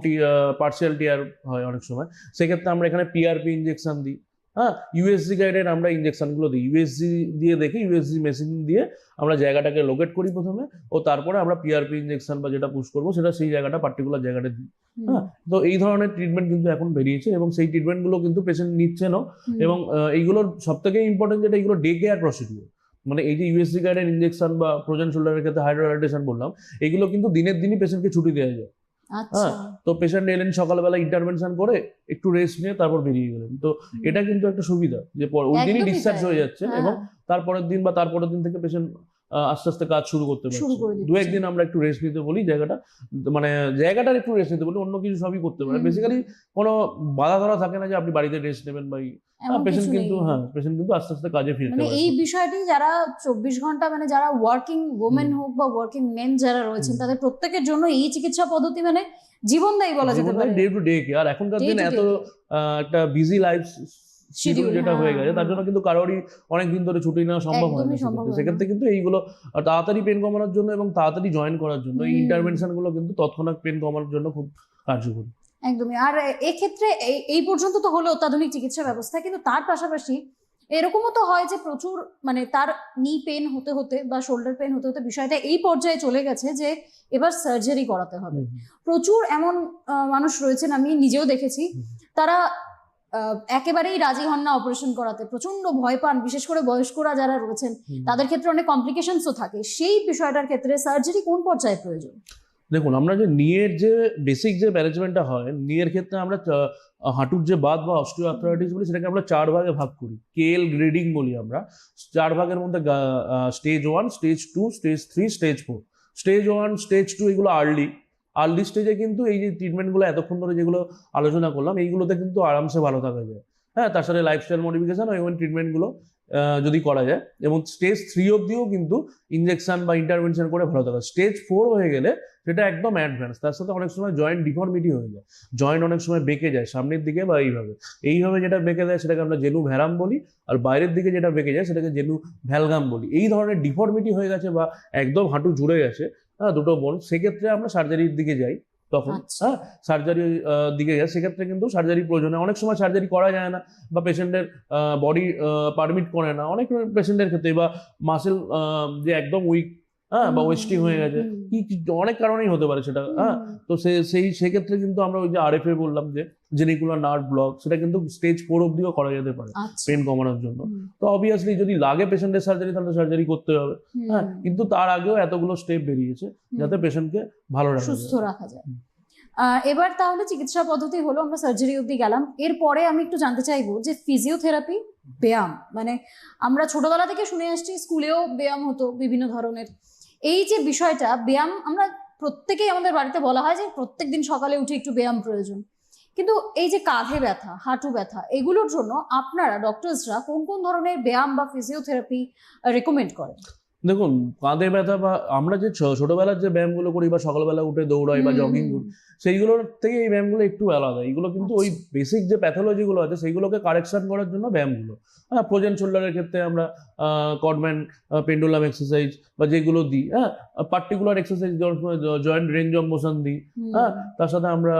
পার্সিয়াল টিয়ার হয় অনেক সময়। সেক্ষেত্রে আমরা এখানে পিআরপি ইঞ্জেকশন দিই, হ্যাঁ। ইউএসজি গাইডেড আমরা ইঞ্জেকশনগুলো দিই, ইউএসজি দিয়ে দেখি, ইউএসজি মেশিন দিয়ে আমরা জায়গাটাকে লোকেট করি প্রথমে, ও তারপরে আমরা পিআরপি ইঞ্জেকশন বা যেটা পুশ করবো সেটা সেই জায়গাটা পার্টিকুলার জায়গাটা দিই, হ্যাঁ। তো এই ধরনের ট্রিটমেন্ট কিন্তু এখন বেরিয়েছে, এবং সেই ট্রিটমেন্টগুলো কিন্তু পেশেন্ট নিচ্ছেনও। এবং এইগুলোর সব থেকে ইম্পর্টেন্ট যেটা, এইগুলো ডে কেয়ার প্রসিডিউর। মানে এই যে ইউএসজি গাইডেড ইঞ্জেকশন বা ফ্রোজেন শোল্ডারের ক্ষেত্রে হাইড্রোলাইটেশন বললাম, এগুলো কিন্তু দিনের দিনই পেশেন্টকে ছুটি দেওয়া যায়, হ্যাঁ। তো পেশেন্ট এলেন সকালবেলা, ইন্টারভেনশন করে একটু রেস্ট নিয়ে তারপর বেরিয়ে গেলেন। তো এটা কিন্তু একটা সুবিধা যে ওই দিনই ডিসচার্জ হয়ে যাচ্ছে, এবং তারপরের দিন বা তারপরের দিন থেকে পেশেন্ট আস্তে আস্তে কাজ শুরু করতে পারছে। দু একদিন আমরা একটু রেস্ট নিতে বলি, জায়গাটার একটু রেস্ট নিতে বলি, অন্য কিছু সবই করতে পারে। বেসিক্যালি কোনো বাধা ধরা থাকে না যে আপনি বাড়িতে রেস্ট নেবেন, বা পেশেন্ট কিন্তু আস্তে আস্তে কাজে ফিরতে পারে। এই বিষয়টি যারা 24 ঘন্টা, মানে যারা ওয়ার্কিং ওমেন হোক বা ওয়ার্কিং মেন যারা রয়েছেন, তাদের প্রত্যেকের জন্য এই চিকিৎসা পদ্ধতি মানে জীবনদায়ী বলা যেতে পারে। Day to day care. এখনকার দিন এত একটা বিজি লাইফ শিডিউল যেটা হয়ে গেছে, তার জন্য কিন্তু কারোরই অনেকদিন ধরে ছুটি নেওয়া সম্ভব হয় না। সেক্ষেত্রে কিন্তু এইগুলো তাড়াতাড়ি পেন কমানোর জন্য এবং তাড়াতাড়ি জয়েন করার জন্য এই ইন্টারভেনশন গুলো কিন্তু তৎক্ষণাৎ পেন কমানোর জন্য খুব কার্যকরী। একদমই। আর এক্ষেত্রে এই পর্যন্ত তো হলো অত্যাধুনিক চিকিৎসা ব্যবস্থা, কিন্তু তার পাশাপাশি এরকমও তো হয় যে প্রচুর, মানে তার নি পেন হতে হতে বা শোল্ডার পেন হতে হতে বিষয়টা এই পর্যায়ে চলে গেছে যে এবার সার্জারি করাতে হবে। প্রচুর এমন মানুষ রয়েছেন, আমি নিজেও দেখেছি, তারা একেবারেই রাজি হন না অপারেশন করাতে, প্রচন্ড ভয় পান। বিশেষ করে বয়স্করা যারা রয়েছেন, তাদের ক্ষেত্রে অনেক কমপ্লিকেশনসও থাকে। সেই বিষয়টার ক্ষেত্রে সার্জারি কোন পর্যায়ে প্রয়োজন? দেখুন, আমরা যে নিয়ের যে বেসিক যে ম্যানেজমেন্টটা হয়, নিয়ের ক্ষেত্রে আমরা হাঁটুর যে বাত বা অস্টিও আর্থ্রাইটিস বলি সেটাকে আমরা 4 ভাগে ভাগ করি, কেএল গ্রেডিং বলি আমরা। 4 ভাগের মধ্যে stage 1, stage 2, stage 3, stage 4। Stage 1, stage 2 এগুলো আর্লি স্টেজে কিন্তু এই যে ট্রিটমেন্টগুলো এতক্ষণ ধরে যেগুলো আলোচনা করলাম এইগুলোতে কিন্তু আরামসে ভালো থাকা যায়। হ্যাঁ, তার সাথে লাইফস্টাইল মডিফিকেশন এবং ট্রিটমেন্টগুলো যদি করা যায়, এবং স্টেজ 3 অবধিও কিন্তু ইনজেকশন বা ইন্টারভেনশন করে ভালো থাকা। স্টেজ 4 হয়ে গেলে সেটা একদম অ্যাডভান্স, তার সাথে অনেক সময় জয়েন্ট ডিফর্মিটি হয়ে যায়, জয়েন্ট অনেক সময় বেঁকে যায় সামনের দিকে বা এইভাবে যেটা বেঁকে যায় সেটাকে আমরা জেনু ভ্যারাম বলি, আর বাইরের দিকে যেটা বেঁকে যায় সেটাকে জেনু ভ্যালগাম বলি। এই ধরনের ডিফর্মিটি হয়ে গেছে বা একদম হাঁটু জুড়ে গেছে, হ্যাঁ, দুটো বোন, সেক্ষেত্রে আমরা সার্জারির দিকে যাই। তখন হ্যাঁ, সার্জারি দিকে যায়, সেক্ষেত্রে কিন্তু সার্জারি প্রয়োজন হয়। অনেক সময় সার্জারি করা যায় না বা পেশেন্টের বডি পারমিট করে না, অনেক পেশেন্টের ক্ষেত্রে, বা মাসেল যে একদম উইক, হ্যাঁ, বা ওয়েস্টিং হয়ে গেছে, অনেক কারণেই হতে পারে সেটা। হ্যাঁ, তো সেক্ষেত্রে কিন্তু আমরা ওই যে আরএফএ বললাম যে জেনিকুলার নার্ভ ব্লক, সেটা কিন্তু স্টেজ 4 অব্দিও করা যেতে পারে পেন কমানোর জন্য। তো অবভিয়াসলি যদি লাগে পেশেন্টের সার্জারি তাহলে সার্জারি করতে হবে। হ্যাঁ, কিন্তু তার আগেও এতগুলো স্টেপ বেরিয়েছে যাতে পেশেন্টকে ভালো সুস্থ রাখা যায়। এবার তাহলে চিকিৎসা পদ্ধতি হলো, আমরা সার্জারি অবধি গেলাম, এরপরে আমি একটু জানতে চাইবো যে ফিজিওথেরাপি, ব্যায়াম, মানে আমরা ছোটবেলা থেকে শুনে আসছি স্কুলেও ব্যায়াম হতো বিভিন্ন ধরনের। এই যে বিষয়টা ব্যায়াম, আমরা প্রত্যেকেই আমাদের বাড়িতে বলা হয় যে প্রত্যেকদিন সকালে উঠে একটু ব্যায়াম প্রয়োজন, কিন্তু এই যে কাঁধে ব্যথা, হাঁটু ব্যথা, এগুলোর জন্য আপনারা ডক্টরসরা কোন কোন ধরনের ব্যায়াম বা ফিজিওথেরাপি রেকমেন্ড করেন? দেখুন, কাঁধে ব্যথা বা আমরা যে ছোটবেলার যে ব্যায়ামগুলো করি বা সকালবেলা উঠে দৌড়াই বা জগিং করি, সেইগুলোর থেকে এই ব্যায়ামগুলো একটু আলাদা। এগুলো কিন্তু ওই বেসিক যে প্যাথোলজিগুলো আছে সেইগুলোকে কারেকশন করার জন্য ব্যায়ামগুলো। হ্যাঁ, ফ্রোজেন শোল্ডারের ক্ষেত্রে আমরা কডম্যান পেন্ডুলাম এক্সারসাইজ বা যেগুলো দিই, হ্যাঁ, particular exercise joint range of motion দিই। হ্যাঁ, তার সাথে আমরা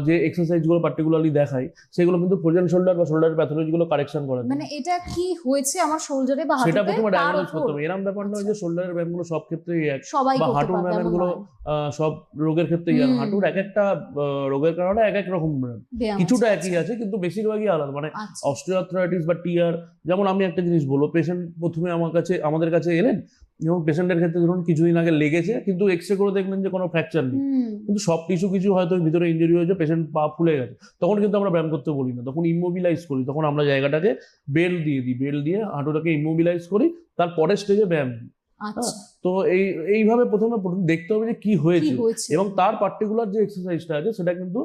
যে এক্সারসাইজগুলো পার্টিকুলারলি দেখাই সেগুলো কিন্তু ফ্রোজেন শোল্ডার বা শোল্ডারের প্যাথোলজিগুলো কারেকশন করার জন্য। মানে এটা কি হয়েছে আমার শোল্ডারে বা হাঁটুতে, সেটা প্রথমে ডায়াগনোজ করতে হবে। এরকম ব্যাপার নয় যে শোল্ডারের ব্যায়ামগুলো সব ক্ষেত্রেই এক বা হাঁটুর ব্যায়ামগুলো সব রোগের ক্ষেত্রেই এক। হাঁটুর এক একটা রোগের কারণে এক এক রকম কিছুটা একই আছে, কিন্তু বেশিরভাগই আলাদা। মানে অস্টিওআর্থ্রাইটিস বা টিআর, যেমন আমি একটা জিনিস বলবো, পেশেন্ট প্রথমে আমাদের কাছে এলেন এবং পেশেন্টের ক্ষেত্রে ধরুন কিছুদিন আগে লেগেছে, কিন্তু এক্সরে করে দেখলেন যে কোনো ফ্র্যাকচার নেই, কিন্তু সব কিছু হয়তো ভিতরে ইনজুরি হয়েছে, পেশেন্ট পা ফুলে গেছে, তখন কিন্তু আমরা ব্যায়াম করতে বলি না, তখন ইমোবিলাইজ করি। তখন আমরা জায়গাটাকে বেল্ট দিয়ে দিই, বেল্ট দিয়ে হাঁটুটাকে ইমোবিলাইজ করি, তারপরের স্টেজে ব্যায়াম দিই। তো এইভাবে প্রথমে দেখতে হবে যে কি হয়েছে, এবং তার পার্টিকুলার যে এক্সারসাইজটা আছে সেটা কিন্তু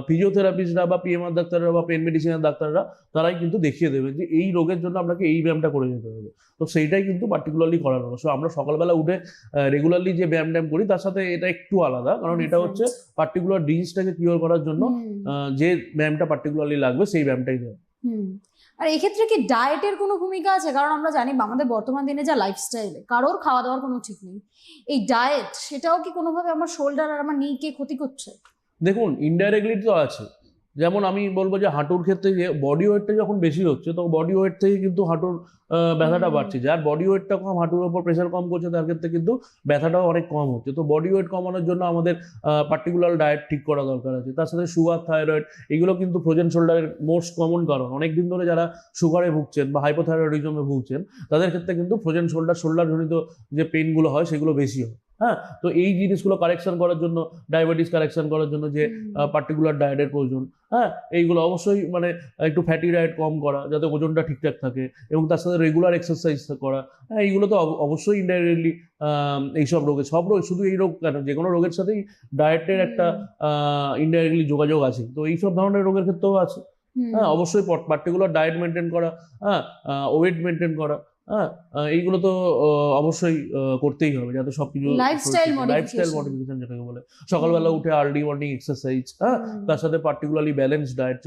ফিজিওথেরাপিস্টরা বা পিএমআর ডাক্তাররা বা পেন মেডিসিনের ডাক্তাররা তারাই কিন্তু দেখিয়ে দেবে যে এই রোগের জন্য আপনাকে এই ব্যায়ামটা করে যেতে হবে। তো সেইটাই কিন্তু পার্টিকুলারলি করানো। সো আমরা সকালবেলা উঠে রেগুলারলি যে ব্যায়াম করি তার সাথে এটা একটু আলাদা, কারণ এটা হচ্ছে পার্টিকুলার ডিজিজটাকে কিওর করার জন্য যে ব্যায়ামটা পার্টিকুলারলি লাগবে সেই ব্যায়ামটাই দেবে। আর এক্ষেত্রে কি ডায়েটের কোনো ভূমিকা আছে? কারণ আমরা জানি আমাদের বর্তমান দিনে যা লাইফস্টাইলে কারোর খাওয়া দাওয়ার কোনো ঠিক নেই, এই ডায়েট সেটাও কি কোনোভাবে আমার শোল্ডার আর আমার নিকে ক্ষতি করছে? দেখুন, ইনডাইরেক্টলি তো আছে। যেমন আমি বলবো যে হাঁটুর ক্ষেত্রে যে বডি ওয়েটটা যখন বেশি হচ্ছে, তো বডি ওয়েট থেকে কিন্তু হাঁটুর ব্যথাটা বাড়ছে। যার বডি ওয়েটটা কম, হাঁটুর ওপর প্রেশার কম করছে, তার ক্ষেত্রে কিন্তু ব্যথাটাও অনেক কম হচ্ছে। তো বডি ওয়েট কমানোর জন্য আমাদের পার্টিকুলার ডায়েট ঠিক করা দরকার আছে। তার সাথে সুগার, থাইরয়েড, এগুলো কিন্তু ফ্রোজেন শোল্ডারের মোস্ট কমন কারণ। অনেকদিন ধরে যারা সুগারে ভুগছেন বা হাইপোথাইরয়েডিজমে ভুগছেন তাদের ক্ষেত্রে কিন্তু ফ্রোজেন শোল্ডার জনিত যে পেইনগুলো হয় সেগুলো বেশি হয়। হ্যাঁ, তো এই জিনিসগুলো কারেকশন করার জন্য, ডায়াবেটিস কারেকশন করার জন্য যে পার্টিকুলার ডায়েটের প্রয়োজন, হ্যাঁ, এইগুলো অবশ্যই মানে একটু ফ্যাটি ডায়েট কম করা যাতে ওজনটা ঠিকঠাক থাকে, এবং তার সাথে রেগুলার এক্সারসাইজ করা। হ্যাঁ, এইগুলো তো অবশ্যই ইনডাইরেক্টলি এইসব রোগে, সব রোগ, শুধু এই রোগ কেন, যে কোনো রোগের সাথেই ডায়েটের একটা ইনডাইরেক্টলি যোগাযোগ আছে। তো এইসব ধরনের রোগের ক্ষেত্রেও আছে। হ্যাঁ, অবশ্যই পার্টিকুলার ডায়েট মেনটেন করা, হ্যাঁ, ওয়েট মেনটেন করা, হ্যাঁ, এইগুলো তো অবশ্যই করতেই হবে যাতে সবকিছু লাইফস্টাইল মডিফিকেশন যেটাকে বলে। সকালবেলা উঠে আর্লি মর্নিং এক্সারসাইজ, হ্যাঁ, তার সাথে particularly balance diet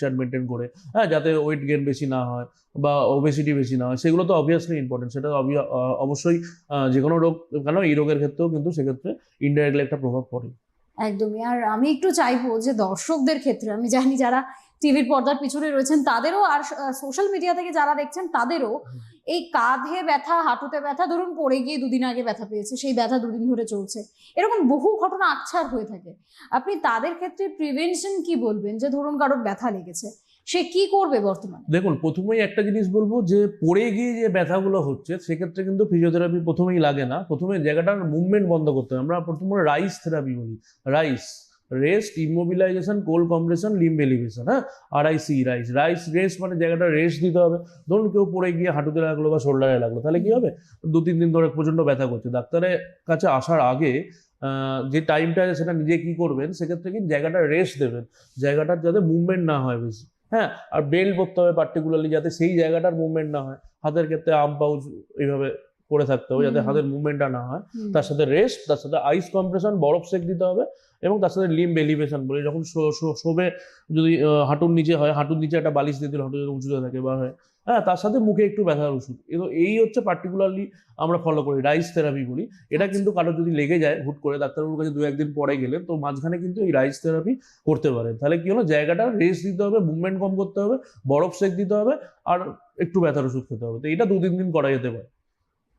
chart maintain করে, হ্যাঁ, যাতে ওয়েট গেন বেশি না হয় বা ওবেসিটি বেশি না হয়, সেগুলো তো অবভিয়াসলি ইম্পর্টেন্ট। সেটা অবশ্যই যে কোনো রোগ কেন, এই রোগের ক্ষেত্রেও কিন্তু সেক্ষেত্রে ইনডাইরেক্টলি একটা প্রভাব পড়ে। একদমই। আর আমি একটু চাইবো যে দর্শকদের ক্ষেত্রে, আমি জানি যারা টিভির পর্দার পিছনে রয়েছেন তাদেরও, আর সোশ্যাল মিডিয়া থেকে যারা দেখছেন তাদেরও, এই কাঁধে ব্যথা, হাঁটুতে ব্যথা, ধরুন পড়ে গিয়ে 2 দিন আগে ব্যথা পেয়েছে, সেই ব্যথা 2 দিন ধরে চলছে, এরকম বহু ঘটনা আকছার হয়ে থাকে। আপনি তাদের ক্ষেত্রে প্রিভেনশন কি বলবেন? যে ধরুন কারোর ব্যথা লেগেছে, সে কি করবে বর্তমানে? দেখুন, প্রথমেই একটা জিনিস বলবো যে পড়ে গিয়ে যে ব্যথাগুলো হচ্ছে সেক্ষেত্রে কিন্তু ফিজিওথেরাপি প্রথমেই লাগে না। প্রথমে জায়গাটার মুভমেন্ট বন্ধ করতে হবে। আমরা প্রথমে রাইস থেরাপি বলি, rest, immobilisation, cold compression, limb elevation. হ্যাঁ, RIC, রেস্ট মানে জায়গাটা রেস্ট দিতে হবে। ধরুন কেউ পড়ে গিয়ে হাঁটুতে লাগলো বা শোল্ডারে লাগলো, তাহলে কি হবে? 2-3 দিন ধরে প্রচন্ড ব্যথা করছে, ডাক্তারের কাছে আসার আগে যে টাইমটা আছে সেটা নিজে কি করবেন, সেক্ষেত্রে কি জায়গাটা রেস্ট দেবেন, জায়গাটার যাতে মুভমেন্ট না হয় বেশি। হ্যাঁ, আর বেল্ট পরতে হবে পার্টিকুলারলি, যাতে সেই জায়গাটার মুভমেন্ট না হয়। হাতের ক্ষেত্রে আর্ম পাউচ এইভাবে করে থাকতে হবে যাতে হাতের মুভমেন্টটা না হয়। তার সাথে রেস্ট, তার সাথে আইস কম্প্রেশন, বরফ সেক দিতে হবে, এবং তার সাথে লিম্ব এলিভেশন বলে যখন শোবে যদি হাঁটুর নিচে হয়, হাঁটুর নিচে একটা বালিশ দিয়ে দিলে হাঁটু যদি উঁচুতে থাকে বা হয়। হ্যাঁ, তার সাথে মুখে একটু ব্যথার ওষুধ। এই হচ্ছে পার্টিকুলারলি আমরা ফলো করি, রাইস থেরাপি বলি। এটা কিন্তু কারোর যদি লেগে যায় হুট করে, ডাক্তারবাবুর কাছে 2-1 দিন পরে গেলে, তো মাঝখানে কিন্তু এই রাইস থেরাপি করতে পারেন। তাহলে কি হলো, জায়গাটা রেস্ট দিতে হবে, মুভমেন্ট কম করতে হবে, বরফ সেক দিতে হবে, আর একটু ব্যথার ওষুধ খেতে হবে। তো এটা 2-3 দিন করা যেতে পারে।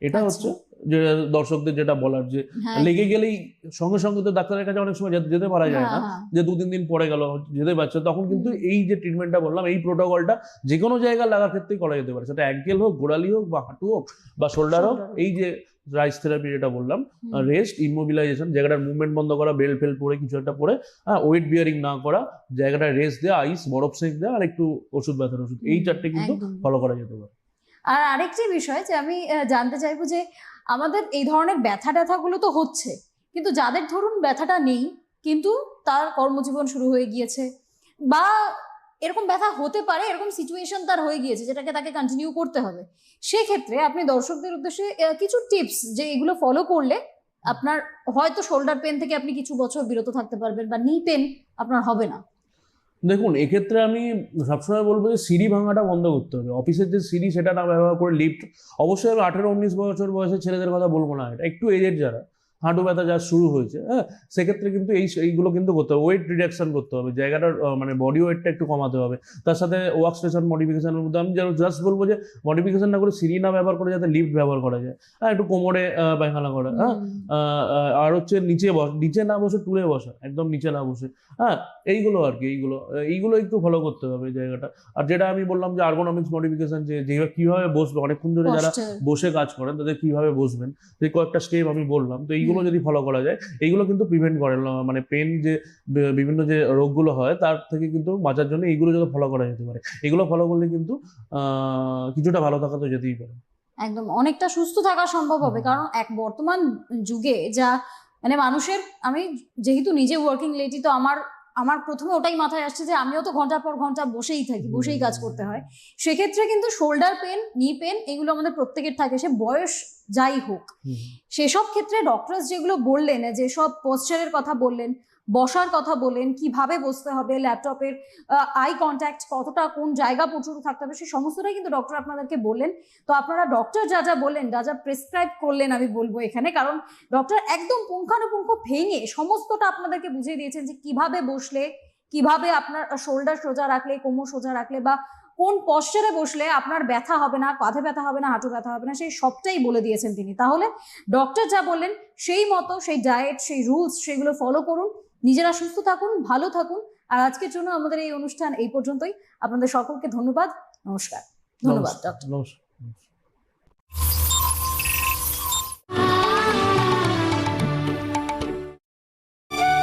এটা হচ্ছে যে দর্শকদের যেটা বলার, যে লেগে গেলেই সঙ্গে সঙ্গে তো ডাক্তারের কাছে অনেক সময় যেতে পারা যায় না, যে 2-3 দিন পরে গেল যেতে পারছে, তখন কিন্তু এই যে ট্রিটমেন্টটা বললাম, এই প্রোটোকলটা যে কোনো জায়গায় লাগার ক্ষেত্রেই করা যেতে পারে, সেটা অ্যাঙ্কেল হোক, গোড়ালি হোক, বা হাঁটু হোক, বা শোল্ডার হোক। এই যে রাইস থেরাপি যেটা বললাম, রেস্ট, ইমোবিলাইজেশন, জায়গাটার মুভমেন্ট বন্ধ করা, বেল্ট ফেল পরে কিছু একটা পরে, হ্যাঁ, ওয়েট বিয়ারিং না করা, জায়গাটা রেস্ট দেওয়া, আইস বরফ সেক দেওয়া, আর একটু ওষুধ, ব্যথার ওষুধ, এই 4টে কিন্তু ফলো করা যেতে পারে। আর আরেকটি বিষয় যে আমি জানতে চাইবো, যে আমাদের এই ধরনের ব্যথাগুলো তো হচ্ছে, কিন্তু যাদের ধরুন ব্যথাটা নেই কিন্তু তার কর্মজীবন শুরু হয়ে গিয়েছে, বা এরকম ব্যথা হতে পারে, এরকম সিচুয়েশন তার হয়ে গিয়েছে যেটাকে তাকে কন্টিনিউ করতে হবে, সেক্ষেত্রে আপনি দর্শকদের উদ্দেশ্যে কিছু টিপস, যে এগুলো ফলো করলে আপনার হয়তো শোল্ডার পেন থেকে আপনি কিছু বছর বিরত থাকতে পারবেন, বা নি পেন আপনার হবে না। দেখুন, এক্ষেত্রে আমি সবসময় বলবো যে সিঁড়ি ভাঙাটা বন্ধ করতে হবে। অফিসের যে সিঁড়ি সেটা না ব্যবহার করে লিফট। অবশ্যই আমি 18-19 বছর বয়সের ছেলেদের কথা বলবো না, এটা একটু এজেড যারা, হাঁটু ব্যথা যা শুরু হয়েছে, হ্যাঁ, সেক্ষেত্রে কিন্তু এইগুলো কিন্তু করতে হবে। ওয়েট রিডাকশন করতে হবে, জায়গাটার মানে বডি ওয়েটটা একটু কমাতে হবে। তার সাথে ওয়ার্ক স্টেশন মডিফিকেশনের মধ্যে আমি জাস্ট বলবো যে মডিফিকেশন না করে সিঁড়ি না ব্যবহার করে যাতে লিফট ব্যবহার করা যায়। হ্যাঁ, একটু কোমরে পায়খানা করা, হ্যাঁ, আর হচ্ছে নিচে না বসে টুলে বসা, একদম নিচে না বসে। হ্যাঁ, এইগুলো আর কি, এইগুলো একটু ফলো করতে হবে জায়গাটা। আর যেটা আমি বললাম যে আর্গোনমিক্স মডিফিকেশন, যে কিভাবে বসবে, অনেকক্ষণ ধরে যারা বসে কাজ করেন তাদের কিভাবে বসবেন, যে কয়েকটা স্টেপ আমি বললাম, তো এইগুলো যদি ফলো করা যায়, এইগুলো কিন্তু প্রিভেন্ট করে, মানে পেন যে বিভিন্ন যে রোগগুলো হয় তার থেকে কিন্তু বাঁচার জন্য এইগুলো যদি ফলো করা যেতে পারে। এগুলো ফলো করলে কিন্তু কিছুটা ভালো থাকা তো যেতেই পারে, একদম অনেকটা সুস্থ থাকা সম্ভব হবে। কারণ এক বর্তমান যুগে যা মানে মানুষের, আমি যেহেতু নিজে ওয়ার্কিং লেডি, তো আমার প্রথমে ওটাই মাথায় আসছে যে আমিও তো ঘন্টার পর ঘন্টা বসেই থাকি, বসেই কাজ করতে হয়। সেক্ষেত্রে কিন্তু শোল্ডার পেন, নি পেন, এগুলো আমাদের প্রত্যেকের থাকে, সে বয়স যাই হোক। সেসব ক্ষেত্রে ডক্টরস যেগুলো বললেন, যেসব পোস্টারের কথা বললেন, বসার কথা বললেন, কিভাবে বসতে হবে, ল্যাপটপের আই কন্ট্যাক্ট কতটা, কোন জায়গা পর্যন্ত থাকতে হবে, সেই সমস্তটাই কিন্তু ডক্টর আপনাদেরকে বললেন। তো আপনারা ডক্টর যা যা বললেন, যা যা প্রেসক্রাইব করলেন, আমি বলবো এখানে, কারণ ডক্টর একদম পুঙ্খানুপুঙ্খ ভেঙে সমস্তটা আপনাদেরকে বুঝিয়ে দিয়েছেন যে কিভাবে বসলে, কিভাবে আপনার শোল্ডার সোজা রাখলে, কোমর সোজা রাখলে, বা কোন পশ্চারে বসলে আপনার ব্যথা হবে না, কাঁধে ব্যথা হবে না, হাঁটু ব্যথা হবে না, সেই সবটাই বলে দিয়েছেন তিনি। তাহলে ডক্টর যা বললেন সেই মতো, সেই ডায়েট, সেই রুলস, সেগুলো ফলো করুন, নিজেরা সুস্থ থাকুন, ভালো থাকুন। আর আজকের জন্য আমাদের এই অনুষ্ঠান এই পর্যন্তই। আপনাদের সকলকে ধন্যবাদ, নমস্কার। ধন্যবাদ ডক্টর। নমস্কার।